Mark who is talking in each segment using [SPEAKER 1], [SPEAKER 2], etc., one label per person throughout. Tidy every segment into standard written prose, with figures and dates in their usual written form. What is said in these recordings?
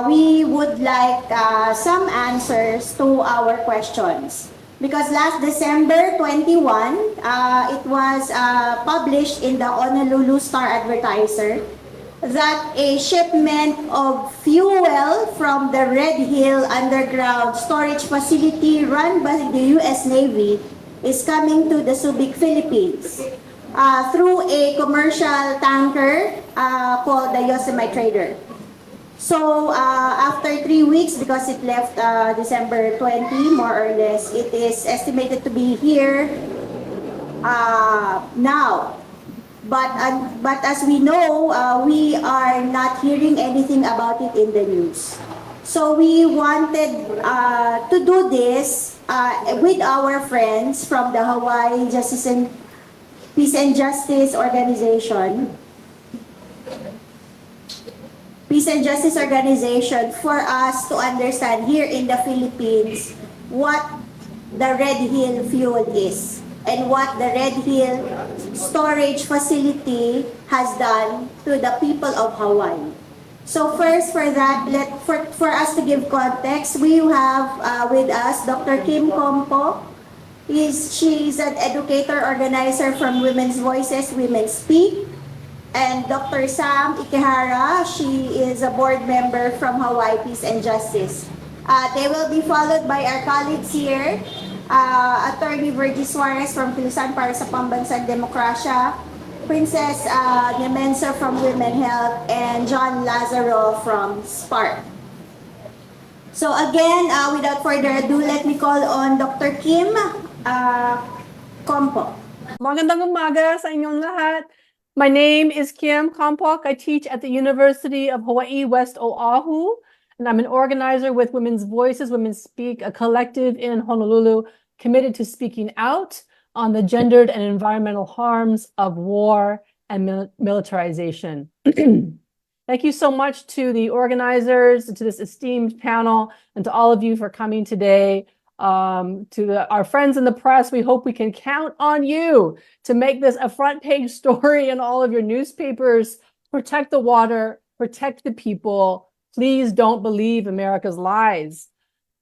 [SPEAKER 1] we would like some answers to our questions. Because last December 21, it was published in the Honolulu Star Advertiser that a shipment of fuel from the Red Hill underground storage facility run by the U.S. Navy is coming to the Subic, Philippines through a commercial tanker called the Yosemite Trader. So after 3 weeks, because it left December 20, more or less, it is estimated to be here now. But as we know, we are not hearing anything about it in the news. So we wanted to do this with our friends from the Hawai'i Justice and Peace and Justice Organization. Peace and Justice Organization, for us to understand here in the Philippines what the Red Hill fuel is and what the Red Hill storage facility has done to the people of Hawaii. So first, for that, for us to give context, we have with us Dr. Kim Compo. She's an educator organizer from Women's Voices, Women Speak. And Dr. Sam Ikehara, she is a board member from Hawaii Peace and Justice. They will be followed by our colleagues here, Attorney Virgie Suarez from Kilusan para sa Pambansang Demokrasya, Princess Nemensa from Women Health, and John Lazaro from SPARC. So again, without further ado, let me call on Dr. Kim Compo.
[SPEAKER 2] Magandang umaga sa inyong lahat. My name is Kim Kompok. I teach at the University of Hawaii West Oahu, and I'm an organizer with Women's Voices, Women Speak, a collective in Honolulu committed to speaking out on the gendered and environmental harms of war and militarization. Thank you so much to the organizers, to this esteemed panel, and to all of you for coming today. Our friends in the press, we hope we can count on you to make this a front page story in all of your newspapers. Protect the water, protect the people. Please don't believe America's lies.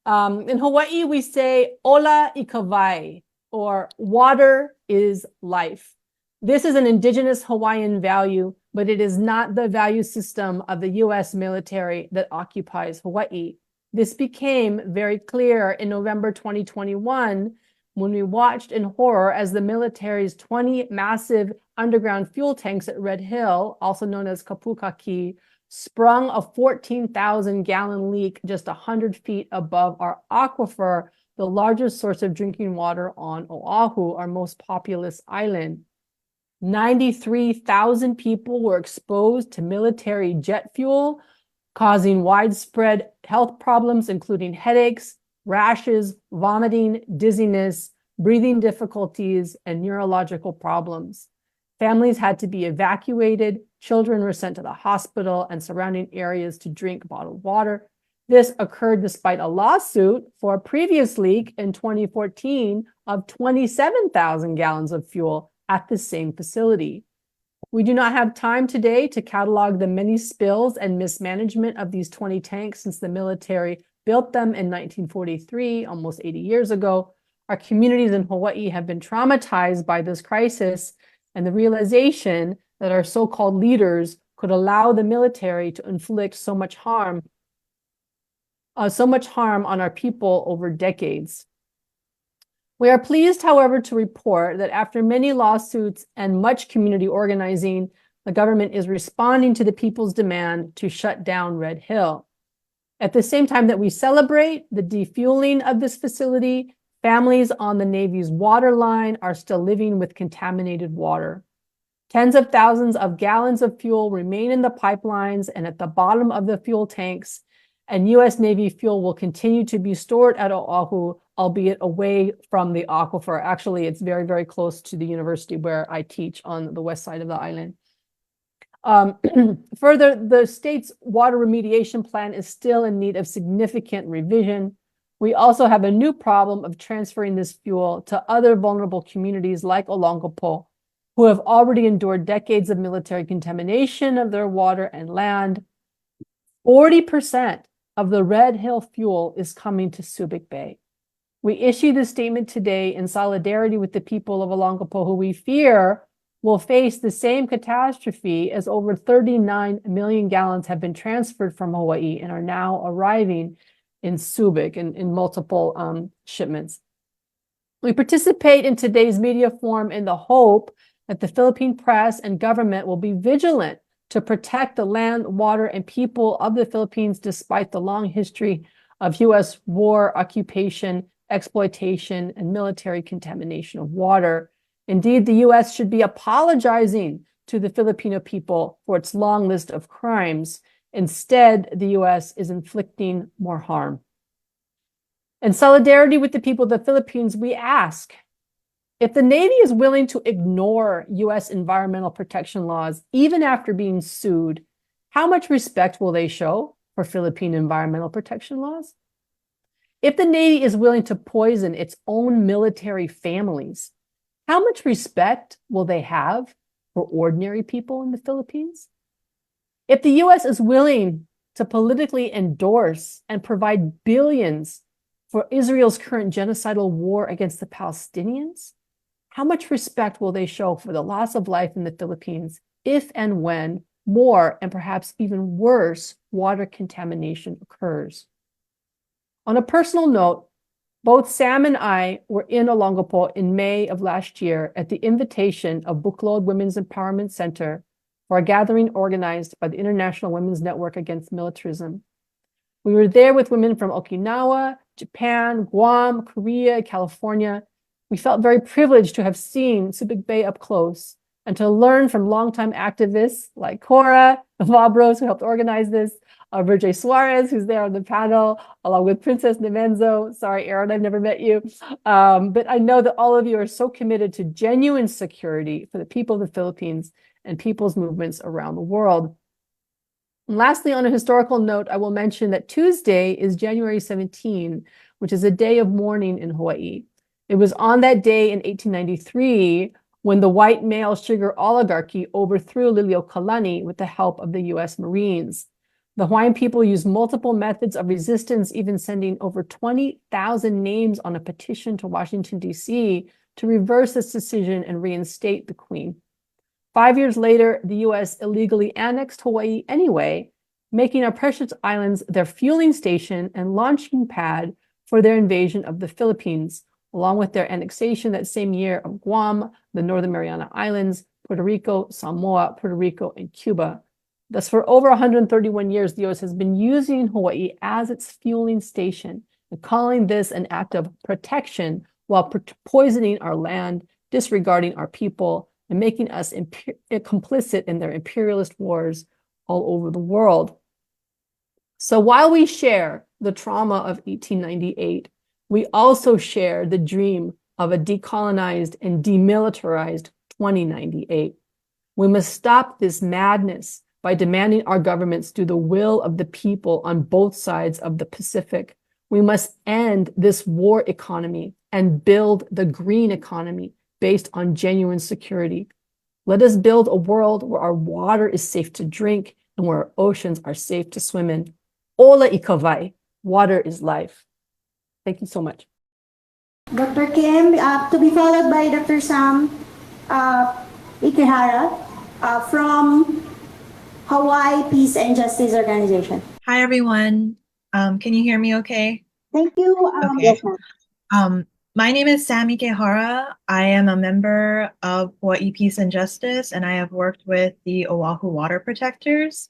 [SPEAKER 2] In Hawaii, we say ola i kawai, or water is life. This is an indigenous Hawaiian value, but it is not the value system of the US military that occupies Hawaii. This became very clear in November 2021 when we watched in horror as the military's 20 massive underground fuel tanks at Red Hill, also known as Kapukaki, sprung a 14,000-gallon leak just 100 feet above our aquifer, the largest source of drinking water on Oahu, our most populous island. 93,000 people were exposed to military jet fuel, causing widespread health problems, including headaches, rashes, vomiting, dizziness, breathing difficulties, and neurological problems. Families had to be evacuated, children were sent to the hospital and surrounding areas to drink bottled water. This occurred despite a lawsuit for a previous leak in 2014 of 27,000 gallons of fuel at the same facility. We do not have time today to catalog the many spills and mismanagement of these 20 tanks since the military built them in 1943, almost 80 years ago. Our communities in Hawaii have been traumatized by this crisis and the realization that our so-called leaders could allow the military to inflict so much harm on our people over decades. We are pleased, however, to report that after many lawsuits and much community organizing, the government is responding to the people's demand to shut down Red Hill. At the same time that we celebrate the defueling of this facility, families on the Navy's water line are still living with contaminated water. Tens of thousands of gallons of fuel remain in the pipelines and at the bottom of the fuel tanks, and U.S. Navy fuel will continue to be stored at Oahu, albeit away from the aquifer. Actually, it's very, very close to the university where I teach on the west side of the island. Further, the state's water remediation plan is still in need of significant revision. We also have a new problem of transferring this fuel to other vulnerable communities like Olongapo, who have already endured decades of military contamination of their water and land. 40% of the Red Hill fuel is coming to Subic Bay. We issue this statement today in solidarity with the people of Olongapo, who we fear will face the same catastrophe, as over 39 million gallons have been transferred from Hawaii and are now arriving in Subic in multiple shipments. We participate in today's media forum in the hope that the Philippine press and government will be vigilant to protect the land, water, and people of the Philippines despite the long history of U.S. war, occupation, exploitation, and military contamination of water. Indeed, the U.S. should be apologizing to the Filipino people for its long list of crimes. Instead, the U.S. is inflicting more harm. In solidarity with the people of the Philippines, we ask, if the Navy is willing to ignore U.S. environmental protection laws, even after being sued, how much respect will they show for Philippine environmental protection laws? If the Navy is willing to poison its own military families, how much respect will they have for ordinary people in the Philippines? If the U.S. is willing to politically endorse and provide billions for Israel's current genocidal war against the Palestinians, how much respect will they show for the loss of life in the Philippines if and when more and perhaps even worse water contamination occurs? On a personal note, both Sam and I were in Olongapo in May of last year at the invitation of Buklod Women's Empowerment Center for a gathering organized by the International Women's Network Against Militarism. We were there with women from Okinawa, Japan, Guam, Korea, California. We felt very privileged to have seen Subic Bay up close and to learn from longtime activists like Cora Vabros, who helped organize this, Virgil Suarez, who's there on the panel, along with Princess Nemenzo. Sorry, Aaron, I've never met you. But I know that all of you are so committed to genuine security for the people of the Philippines and people's movements around the world. And lastly, on a historical note, I will mention that Tuesday is January 17, which is a day of mourning in Hawaii. It was on that day in 1893 when the white male sugar oligarchy overthrew Liliuokalani with the help of the U.S. Marines. The Hawaiian people used multiple methods of resistance, even sending over 20,000 names on a petition to Washington, D.C. to reverse this decision and reinstate the Queen. 5 years later, the U.S. illegally annexed Hawaii anyway, making our precious islands their fueling station and launching pad for their invasion of the Philippines, along with their annexation that same year of Guam, the Northern Mariana Islands, Puerto Rico, Samoa, Puerto Rico, and Cuba. Thus, for over 131 years, the U.S. has been using Hawaii as its fueling station and calling this an act of protection while poisoning our land, disregarding our people, and making us complicit in their imperialist wars all over the world. So while we share the trauma of 1898, we also share the dream of a decolonized and demilitarized 2098. We must stop this madness by demanding our governments do the will of the people on both sides of the Pacific. We must end this war economy and build the green economy based on genuine security. Let us build a world where our water is safe to drink and where our oceans are safe to swim in. Ola ikawai, water is life. Thank you so much.
[SPEAKER 1] Dr. Kim, to be followed by Dr. Sam Ikehara from Hawai'i Peace and Justice Organization.
[SPEAKER 3] Hi, everyone. Can you hear me okay?
[SPEAKER 1] Thank you.
[SPEAKER 3] Okay.
[SPEAKER 1] Yes, ma'am.
[SPEAKER 3] My name is Sami Kehara. I am a member of Hawai'i Peace and Justice, and I have worked with the Oahu Water Protectors.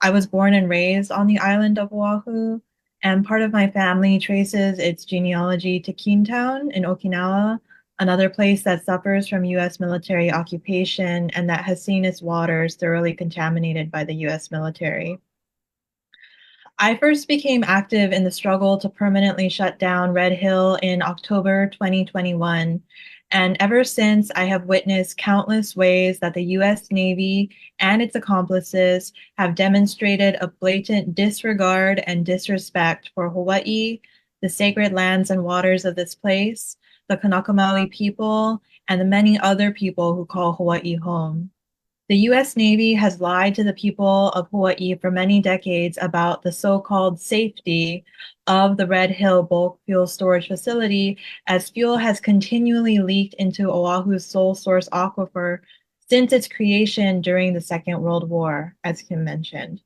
[SPEAKER 3] I was born and raised on the island of Oahu, and part of my family traces its genealogy to Taon in Okinawa, another place that suffers from U.S. military occupation and that has seen its waters thoroughly contaminated by the U.S. military. I first became active in the struggle to permanently shut down Red Hill in October 2021. And ever since, I have witnessed countless ways that the US Navy and its accomplices have demonstrated a blatant disregard and disrespect for Hawaii, the sacred lands and waters of this place, the Kanaka Maoli people, and the many other people who call Hawaii home. The US Navy has lied to the people of Hawaii for many decades about the so-called safety of the Red Hill bulk fuel storage facility, as fuel has continually leaked into Oahu's sole source aquifer since its creation during the Second World War, as Kim mentioned.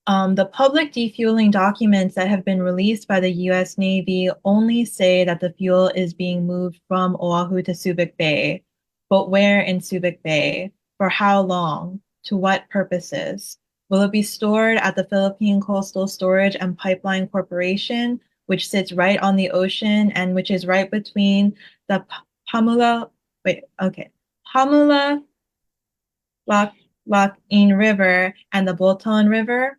[SPEAKER 3] The public defueling documents that have been released by the US Navy only say that the fuel is being moved from Oahu to Subic Bay. But where in Subic Bay? For how long? To what purposes? Will it be stored at the Philippine Coastal Storage and Pipeline Corporation, which sits right on the ocean and which is right between the Pamula, Pamula Lac-in River and the Bolton River?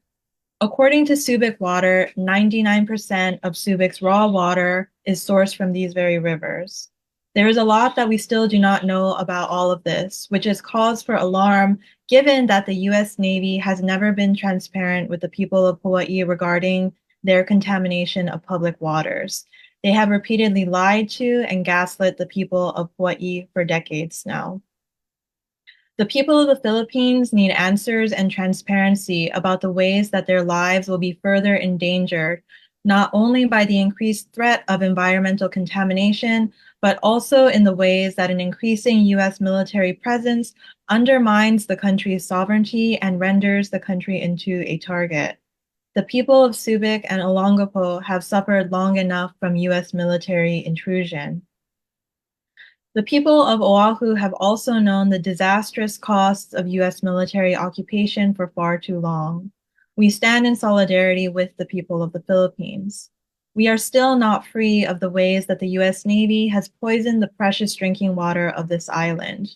[SPEAKER 3] According to Subic Water, 99% of Subic's raw water is sourced from these very rivers. There is a lot that we still do not know about all of this, which is cause for alarm given that the US Navy has never been transparent with the people of Hawaii regarding their contamination of public waters. They have repeatedly lied to and gaslit the people of Hawaii for decades now. The people of the Philippines need answers and transparency about the ways that their lives will be further endangered, not only by the increased threat of environmental contamination, but also in the ways that an increasing US military presence undermines the country's sovereignty and renders the country into a target. The people of Subic and Olongapo have suffered long enough from US military intrusion. The people of Oahu have also known the disastrous costs of US military occupation for far too long. We stand in solidarity with the people of the Philippines. We are still not free of the ways that the US Navy has poisoned the precious drinking water of this island.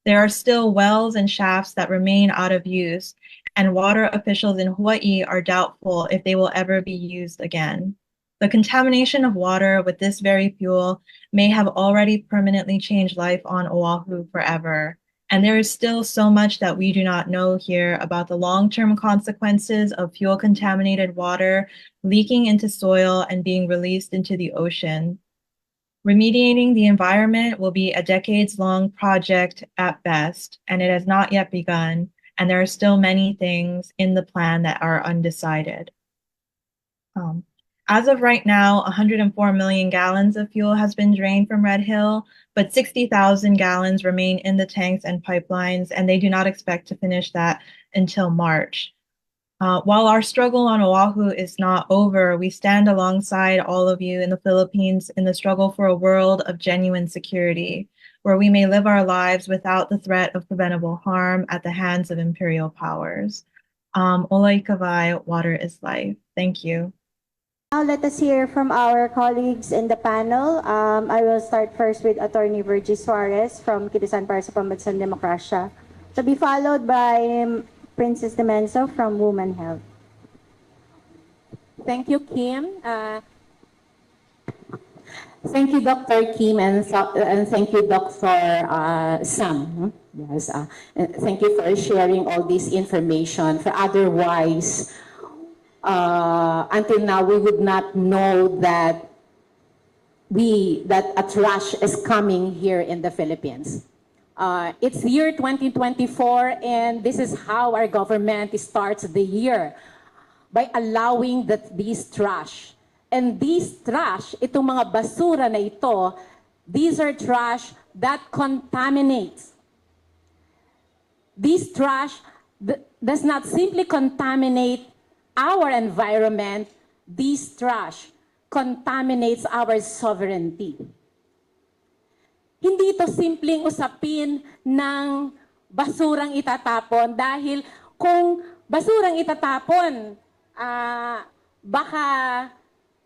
[SPEAKER 3] There are still wells and shafts that remain out of use, and water officials in Hawaii are doubtful if they will ever be used again. The contamination of water with this very fuel may have already permanently changed life on Oahu forever. And there is still so much that we do not know here about the long-term consequences of fuel-contaminated water leaking into soil and being released into the ocean. Remediating the environment will be a decades-long project at best, and it has not yet begun, and there are still many things in the plan that are undecided. As of right now, 104 million gallons of fuel has been drained from Red Hill, but 60,000 gallons remain in the tanks and pipelines, and they do not expect to finish that until March. While our struggle on Oahu is not over, we stand alongside all of you in the Philippines in the struggle for a world of genuine security, where we may live our lives without the threat of preventable harm at the hands of imperial powers. Olai kawai, water is life. Thank you.
[SPEAKER 1] Now let us hear from our colleagues in the panel. I will start first with Attorney Virgie Suarez from Kilusan para sa Pambansang Demokrasya, to be followed by Princess Demenso from Women Health.
[SPEAKER 4] Thank you, Kim. Thank you, Dr. Kim, and thank you, Dr. Sam. Yes, thank you for sharing all this information. For otherwise, until now, we would not know that a trash is coming here in the Philippines. It's year 2024, and this is how our government starts the year, by allowing these trash. And these trash, itong mga basura na ito, these are trash that contaminates. This trash does not simply contaminate our environment, this trash contaminates our sovereignty. Hindi ito simpleng usapin ng basurang itatapon, dahil kung basurang itatapon, baka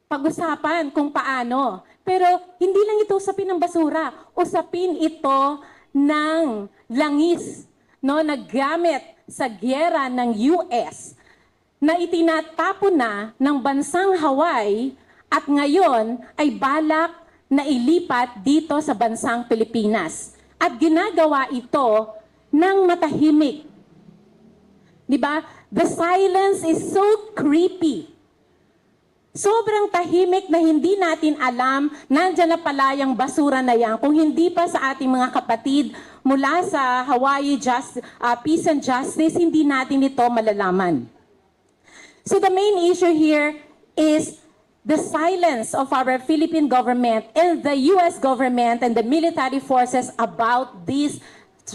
[SPEAKER 4] pag-usapan kung paano. Pero hindi lang ito usapin ng basura, usapin ito ng langis, no, na gamit sa gyera ng US, na itinatapon na ng bansang Hawaii at ngayon ay balak na ilipat dito sa bansang Pilipinas. At ginagawa ito ng matahimik. Diba? The silence is so creepy. Sobrang tahimik na hindi natin alam, nandyan na pala yung basura na yan. Kung hindi pa sa ating mga kapatid mula sa Hawai'i Peace and Justice, hindi natin ito malalaman. So the main issue here is the silence of our Philippine government and the U.S. government and the military forces about this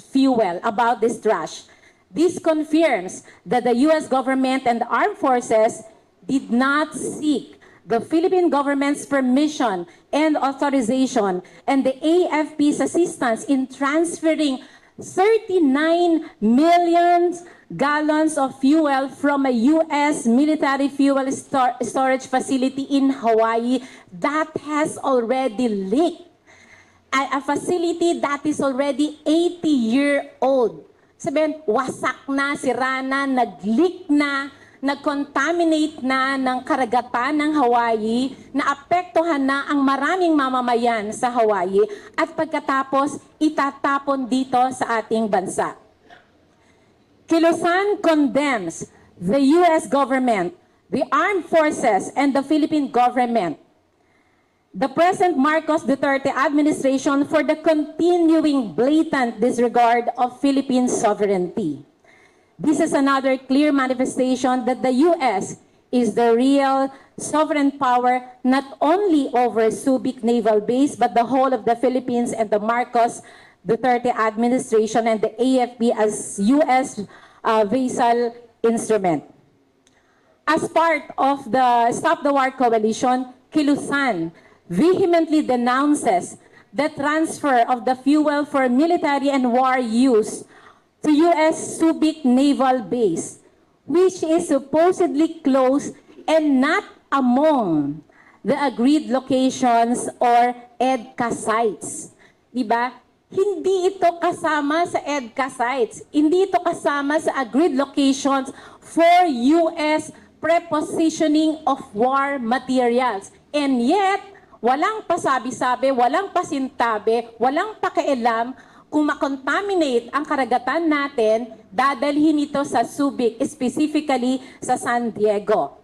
[SPEAKER 4] fuel, about this trash. This confirms that the U.S. government and the armed forces did not seek the Philippine government's permission and authorization and the AFP's assistance in transferring 39 million gallons of fuel from a U.S. military fuel storage facility in Hawaii that has already leaked. A facility that is already 80-year-old. Sabihin, wasak na, sira na, nag-leak na, nag-contaminate na ng karagatan ng Hawaii, na apektuhan na ang maraming mamamayan sa Hawaii at pagkatapos itatapon dito sa ating bansa. Kilusan condemns the U.S. government, the armed forces, and the Philippine government, the present Marcos Duterte administration for the continuing blatant disregard of Philippine sovereignty. This is another clear manifestation that the U.S. is the real sovereign power not only over Subic Naval Base but the whole of the Philippines and the Marcos Duterte administration and the AFP as U.S. Vassal instrument. As part of the Stop the War Coalition, Kilusan vehemently denounces the transfer of the fuel for military and war use to U.S. Subic Naval Base, which is supposedly close and not among the agreed locations or EDCA sites. Diba? Hindi ito kasama sa EDCA sites. Hindi ito kasama sa agreed locations for U.S. prepositioning of war materials. And yet, walang pasabi-sabi, walang pasintabi, walang pakialam kung makontaminate ang karagatan natin, dadalhin ito sa Subic, specifically sa San Diego.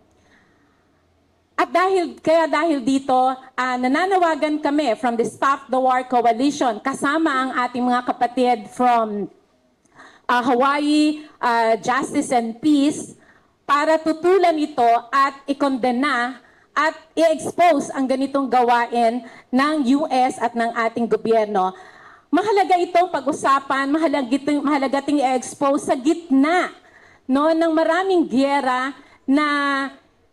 [SPEAKER 4] At dahil dito, nananawagan kami from the Stop the War Coalition, kasama ang ating mga kapatid from Hawai'i Justice and Peace, para tutulan ito at ikondena at i-expose ang ganitong gawain ng US at ng ating gobyerno. Mahalaga itong pag-usapan, mahalaga ting i-expose sa gitna ng maraming giyera na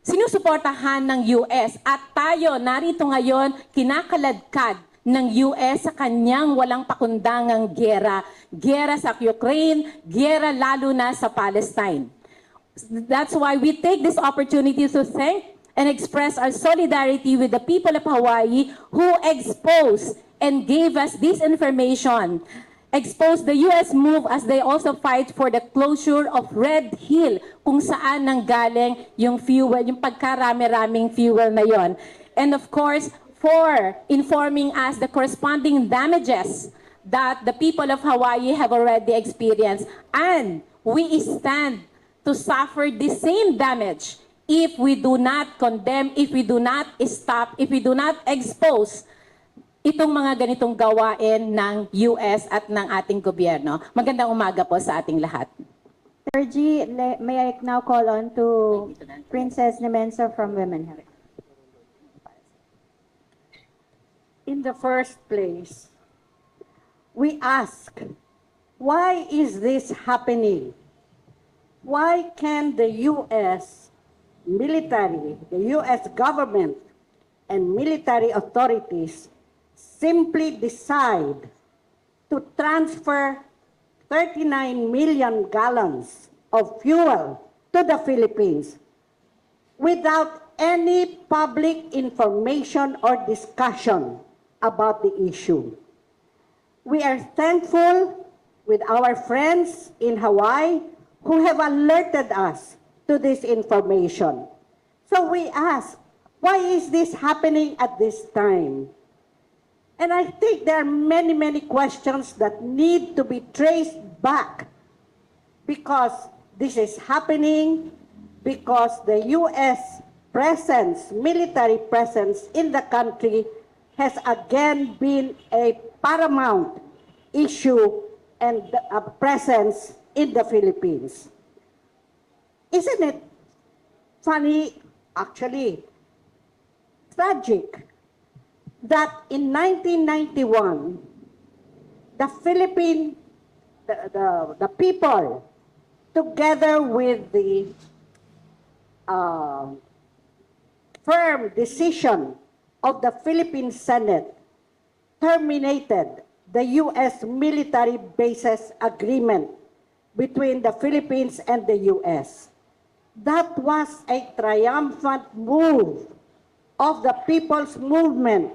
[SPEAKER 4] sinusuportahan ng US. At tayo narito ngayon kinakaladkad ng US sa kanyang walang pakundangang giyera. Giyera sa Ukraine, giyera lalo na sa Palestine. That's why we take this opportunity to thank and express our solidarity with the people of Hawaii who exposed and gave us this information, exposed the U.S. move as they also fight for the closure of Red Hill, kung saan nanggaling yung fuel, yung pagkarami-raming fuel na yon. And of course, for informing us the corresponding damages that the people of Hawaii have already experienced. And we stand to suffer the same damage if we do not condemn, if we do not stop, if we do not expose itong mga ganitong gawain ng US at ng ating gobyerno. Magandang umaga po sa ating lahat.
[SPEAKER 1] Sir G, may I now call on to Princess Nemensa from Women Health.
[SPEAKER 5] In the first place, we ask, why is this happening? Why can the U.S. military, the U.S. government, and military authorities simply decide to transfer 39 million gallons of fuel to the Philippines without any public information or discussion about the issue? We are thankful with our friends in Hawaii who have alerted us to this information. So we ask, why is this happening at this time? And I think there are many, many questions that need to be traced back because this is happening because the U.S. presence, military presence in the country has again been a paramount issue and a presence in the Philippines. Isn't it funny, actually, tragic, that in 1991, the the people, together with the firm decision of the Philippine Senate, terminated the U.S. military bases agreement between the Philippines and the U.S. That was a triumphant move of the people's movement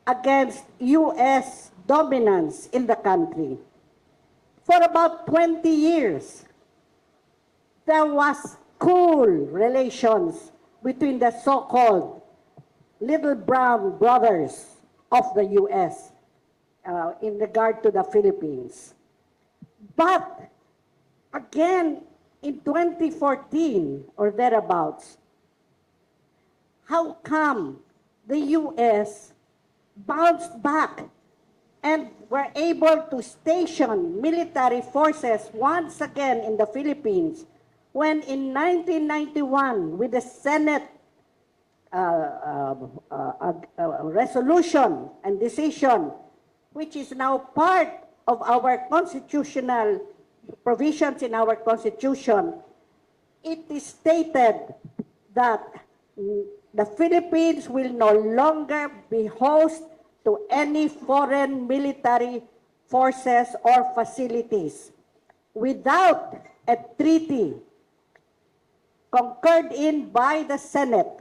[SPEAKER 5] against U.S. dominance in the country. For about 20 years, there was cool relations between the so-called little brown brothers of the U.S. In regard to the Philippines. But again, in 2014 or thereabouts, how come the U.S. bounced back and were able to station military forces once again in the Philippines when in 1991, with the Senate resolution and decision, which is now part of our constitutional provisions in our Constitution, it is stated that the Philippines will no longer be host to any foreign military forces or facilities without a treaty concurred in by the Senate,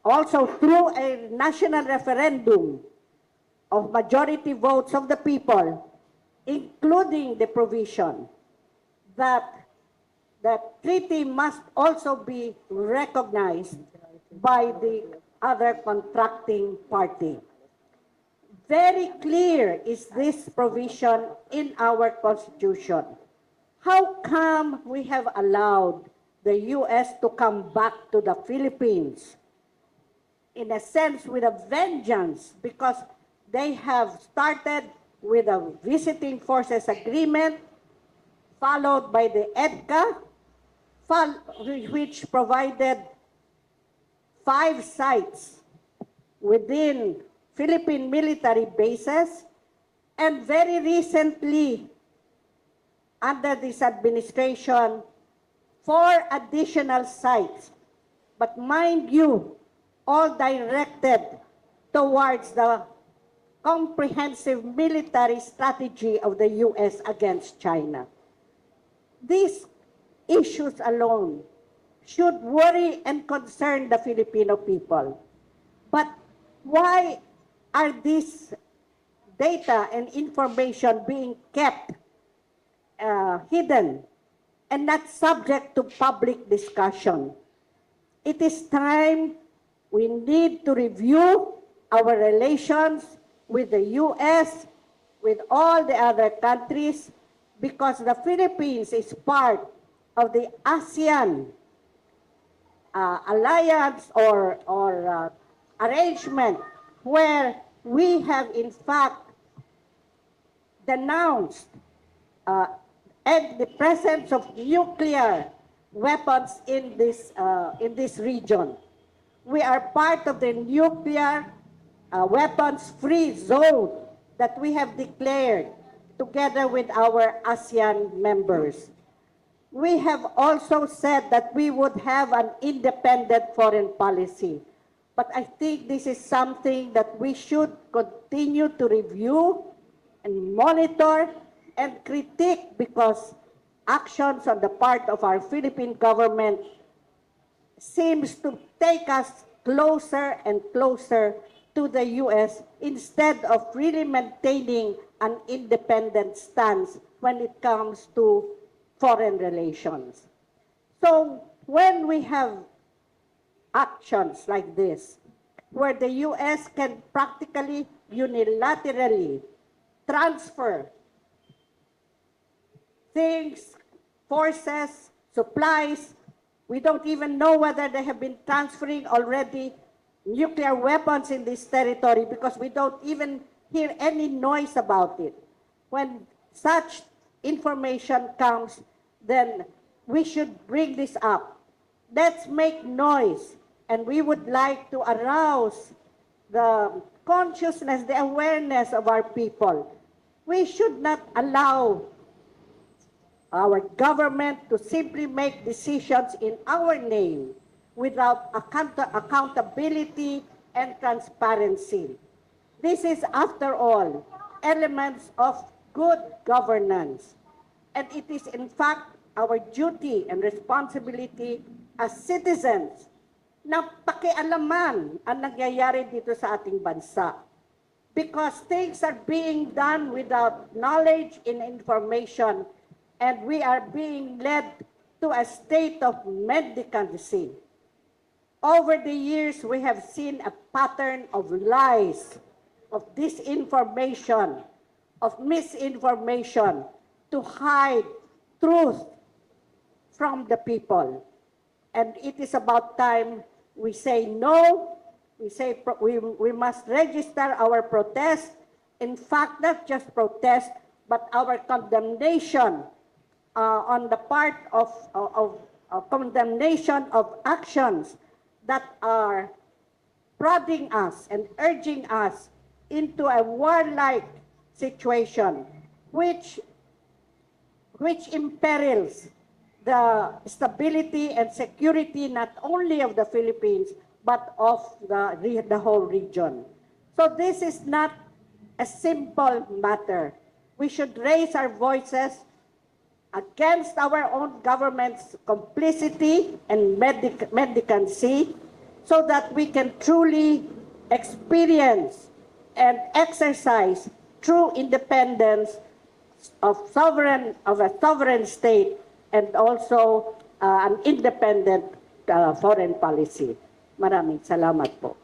[SPEAKER 5] also through a national referendum of majority votes of the people, including the provision that the treaty must also be recognized by the other contracting party. Very clear is this provision in our Constitution. How come we have allowed the U.S. to come back to the Philippines, in a sense with a vengeance, because they have started with a visiting forces agreement, followed by the EDCA, which provided 5 sites within Philippine military bases, and very recently, under this administration, 4 additional sites. But mind you, all directed towards the comprehensive military strategy of the U.S. against China. These issues alone should worry and concern the Filipino people. But why are these data and information being kept hidden and not subject to public discussion? It is time we need to review our relations with the U.S., with all the other countries, because the Philippines is part of the ASEAN alliance or arrangement where we have in fact denounced and the presence of nuclear weapons in this region. We are part of the nuclear weapons-free zone that we have declared together with our ASEAN members. We have also said that we would have an independent foreign policy. But I think this is something that we should continue to review and monitor and critique, because actions on the part of our Philippine government seems to take us closer and closer to the U.S. instead of really maintaining an independent stance when it comes to foreign relations. So when we have actions like this, where the U.S. can practically unilaterally transfer things, forces, supplies We don't even know whether they have been transferring already nuclear weapons in this territory because we don't even hear any noise about it. When such information comes, then we should bring this up. Let's make noise, and we would like to arouse the consciousness, the awareness of our people. We should not allow our government to simply make decisions in our name without accountability and transparency. This is, after all, elements of good governance. And it is, in fact, our duty and responsibility as citizens na pakialaman ang nangyayari dito sa ating bansa. Because things are being done without knowledge and information, and we are being led to a state of mendicancy. Over the years, we have seen a pattern of lies, of disinformation, of misinformation to hide truth from the people. And it is about time we say no. We say we must register our protest. In fact, not just protest, but our condemnation on the part of condemnation of actions that are prodding us and urging us into a warlike situation, which imperils the stability and security not only of the Philippines, but of the whole region. So this is not a simple matter. We should raise our voices against our own government's complicity and mendicancy so that we can truly experience and exercise true independence of a sovereign state and also an independent foreign policy. Maraming salamat po.